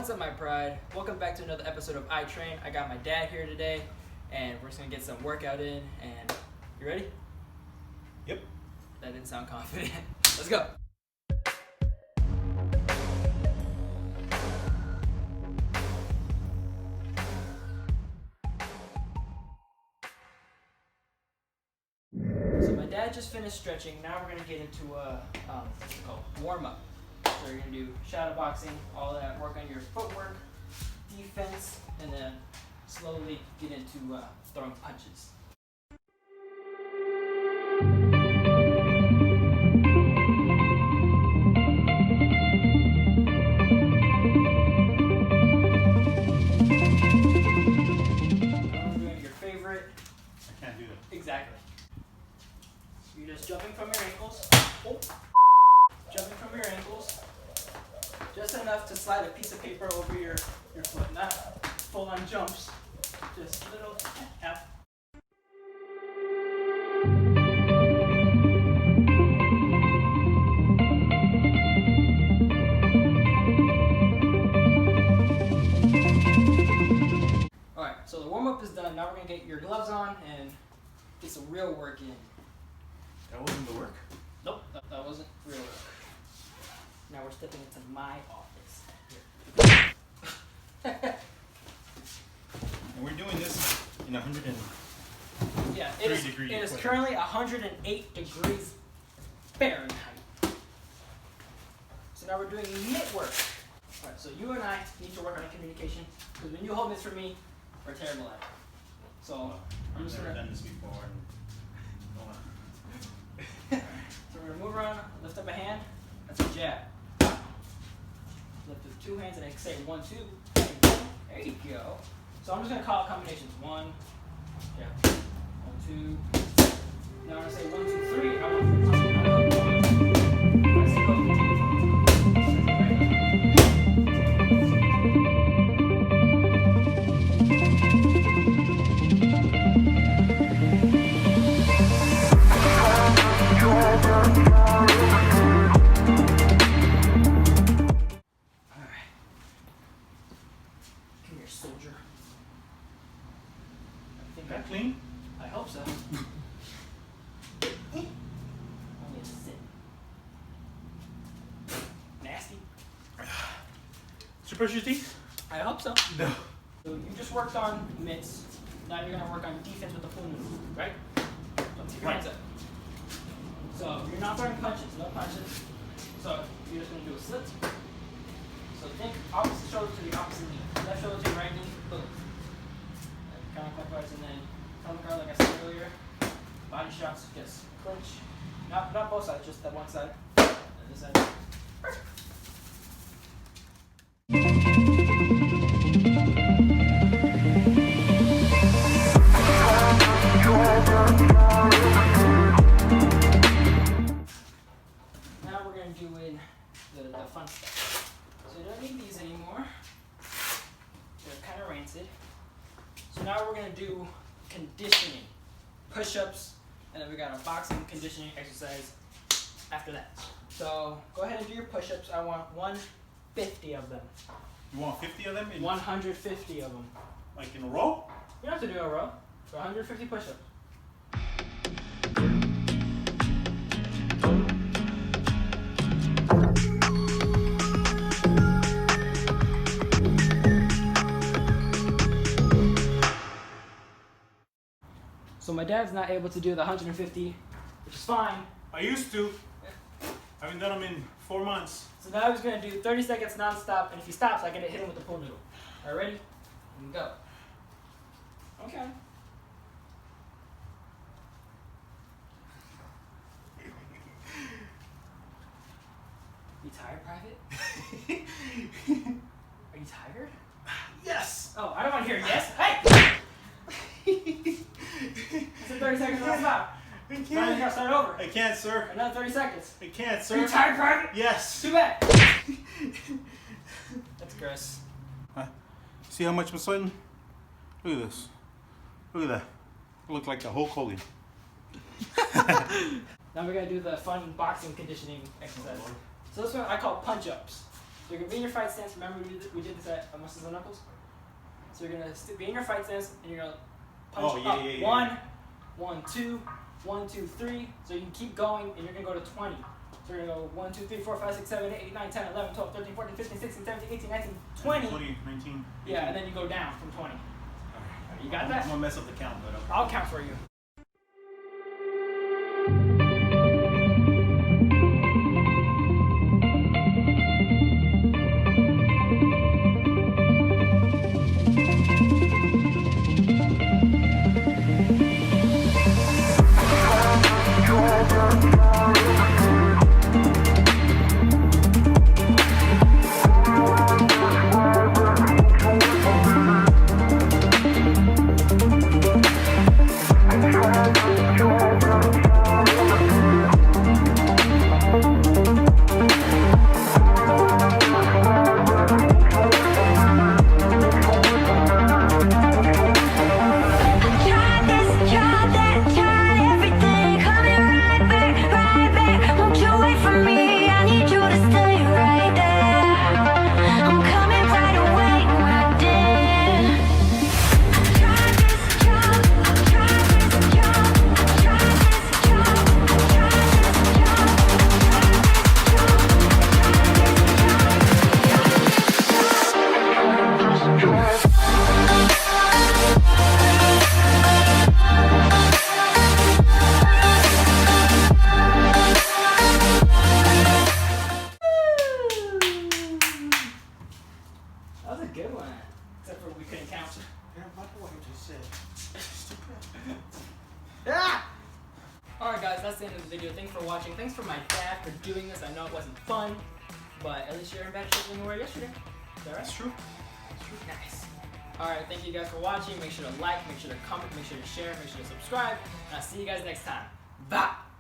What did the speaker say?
What's up, my pride? Welcome back to another episode of I Train. I got my dad here today, and we're just gonna get some workout in. And you ready? Yep. That didn't sound confident. Let's go. So my dad just finished stretching. Now we're gonna get into what's it called? Warm up. So we're gonna do shadow boxing, all that, work on your footwork, defense, and then slowly get into throwing punches. Now we're doing your favorite. I can't do that. Exactly. You're just jumping from your ankles. Oh. Jumping from your ankles. Just enough to slide a piece of paper over your foot. Not full on jumps. Just a little tap. Alright, so the warm up is done. Now we're going to get your gloves on and get some real work in. That wasn't the work? Nope, that wasn't real work. Now we're stepping into my office. Here. And we're doing this in 103 Yeah, it is degrees. currently 108 degrees Fahrenheit. So now we're doing mitt work. Alright, so you and I need to work on communication, because when you hold this for me, we're terrible at it. So I'm I've just never gonna, done this before. so we're gonna move around, lift up a hand, that's a jab. Lift with two hands and I say 1, 2. There you go. So I'm just gonna call it combinations. 1, yeah. 1, 2. Now I'm gonna say 1, 2, 3. I want to I say go. Soldier. I think That clean? I hope so. Only a sit. Nasty. Did you brush your teeth? I hope so. No. So you just worked on mitts. Now you're gonna work on defense with the full move, right? So keep your hands up. So you're not throwing punches, no punches. So you're just gonna do a slit. So think opposite shoulder to the opposite knee. Left shoulder to your right knee, boom. Counterclockwise, and then front guard, like I said earlier. Body shots, just clinch. Not both sides, just that one side. And this side. Now we're going to do in the fun stuff. So you don't need these anymore. They're kind of rancid. So now we're going to do conditioning. Push-ups, and then we got a boxing conditioning exercise after that. So go ahead and do your push-ups. I want 150 of them. You want 50 of them? 150 of them. Like in a row? You don't have to do a row. So 150 push-ups. So my dad's not able to do the 150, which is fine. I used to. I haven't done them in 4 months. So now he's going to do 30 seconds non-stop, and if he stops, I can hit him with the pool noodle. All right, ready? And go. Okay. You tired, Private? Are you tired? Yes! Oh, I don't want to hear yes. Hey! I said 30 seconds non-stop. I Now you can't. gotta start over. I can't, sir. Another 30 seconds. I can't, Are sir. you tired, Private? Yes. Too bad. That's gross. See how much I'm sweating? Look at this. Look at that. I look like the Hulk Hogan. Now we're gonna do the fun boxing conditioning exercise. So this one I call punch-ups. you're gonna be in your fight stance. Remember we did this at Muscles and Knuckles? So you're gonna be in your fight stance and you're gonna punch up. Yeah. 1, 1, 2, 1, 2, 3. So you can keep going and you're gonna go to 20. So you're gonna go 1, 2, 3, 4, 5, 6, 7, 8, 9, 10, 11, 12, 13, 14, 15, 16, 17, 18, 19, 20. 20, 19. Yeah, and then you go down from 20. You got that? I'm gonna mess up the count, but okay. I'll count for you. That was a good one. Except for we couldn't count. Yeah, what you just said. Ah! Alright guys, that's the end of the video. Thanks for watching. Thanks for my dad for doing this. I know it wasn't fun, but at least you're in better shape than you were yesterday. Is that right? That's true. Nice. Alright, thank you guys for watching. Make sure to like, make sure to comment, make sure to share, make sure to subscribe. And I'll see you guys next time. Bye!